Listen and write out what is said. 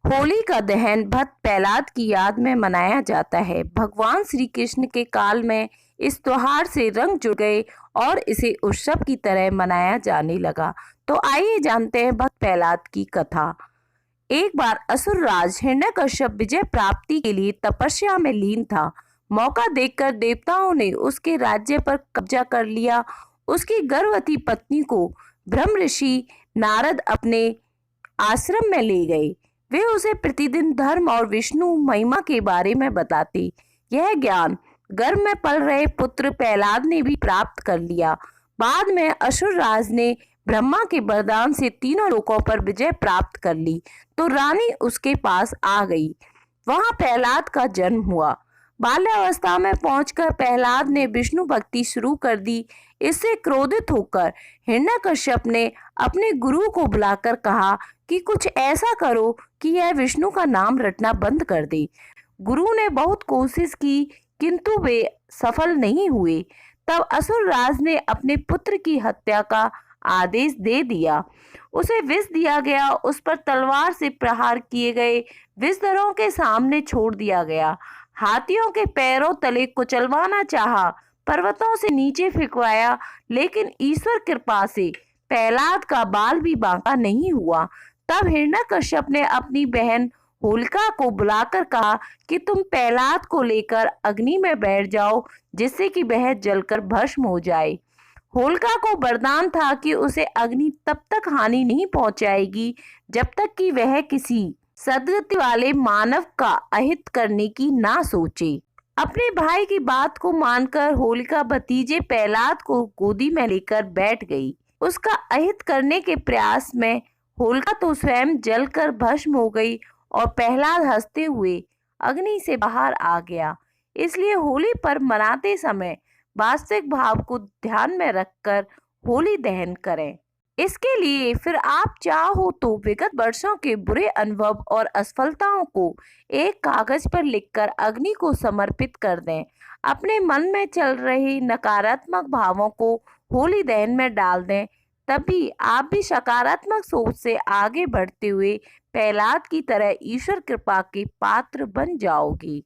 होली का दहन भक्त प्रहलाद की याद में मनाया जाता है। भगवान श्री कृष्ण के काल में इस त्योहार से रंग जुड़ गए और इसे उत्सव की तरह मनाया जाने लगा। तो आइए जानते हैं भक्त प्रहलाद की कथा। एक बार असुर राज हिरण्यकश्यप विजय प्राप्ति के लिए तपस्या में लीन था। मौका देखकर देवताओं ने उसके राज्य पर कब्जा कर लिया। उसकी गर्भवती पत्नी को ब्रह्म ऋषि नारद अपने आश्रम में ले गए। वे उसे प्रतिदिन धर्म और विष्णु महिमा के बारे में बताते। यह ज्ञान गर्भ में पल रहे पुत्र प्रहलाद ने भी प्राप्त कर लिया। बाद में असुर राज ने ब्रह्मा के वरदान से तीनों लोकों पर विजय प्राप्त कर ली तो रानी उसके पास आ गई। वहां प्रहलाद का जन्म हुआ। बाल्यावस्था में पहुंचकर प्रहलाद ने विष्णु भक्ति शुरू कर दी। इससे क्रोधित होकर हिरण्यकश्यप ने अपने गुरु को बुलाकर कहा कि कुछ ऐसा करो कि यह विष्णु का नाम रटना बंद कर दे। गुरु ने बहुत कोशिश की किंतु वे सफल नहीं हुए। तब असुर राज ने अपने पुत्र की हत्या का आदेश दे दिया। उसे विष दिया गया, उस पर तलवार से प्रहार किए गए, विषधरों के सामने छोड़ दिया गया। हाथियों के पैरों तले कुचलवाना चाहा, पर्वतों से नीचे फेंकवाया, लेकिन ईश्वर कृपा से प्रहलाद का बाल भी बांका नहीं हुआ। तब हिरण्यकश्यप ने अपनी बहन होलिका को बुलाकर कहा कि तुम प्रहलाद को लेकर अग्नि में बैठ जाओ, जिससे कि वह जलकर भस्म हो जाए। होलिका को वरदान था कि उसे अग्नि तब तक हानि नहीं पहुंचाएगी जब तक कि वह किसी सदगति वाले मानव का अहित करने की ना सोचे। अपने भाई की बात को मानकर होलिका भतीजे प्रहलाद को गोदी में लेकर बैठ गई। उसका अहित करने के प्रयास में होलिका तो स्वयं जलकर भस्म हो गई और प्रहलाद हंसते हुए अग्नि से बाहर आ गया। इसलिए होली पर्व मनाते समय वास्तविक भाव को ध्यान में रखकर होली दहन करें। इसके लिए फिर आप चाहो तो विगत वर्षों के बुरे अनुभव और असफलताओं को एक कागज पर लिखकर अग्नि को समर्पित कर दें। अपने मन में चल रहे नकारात्मक भावों को होली दहन में डाल दें। तभी आप भी सकारात्मक सोच से आगे बढ़ते हुए प्रहलाद की तरह ईश्वर कृपा के पात्र बन जाओगे।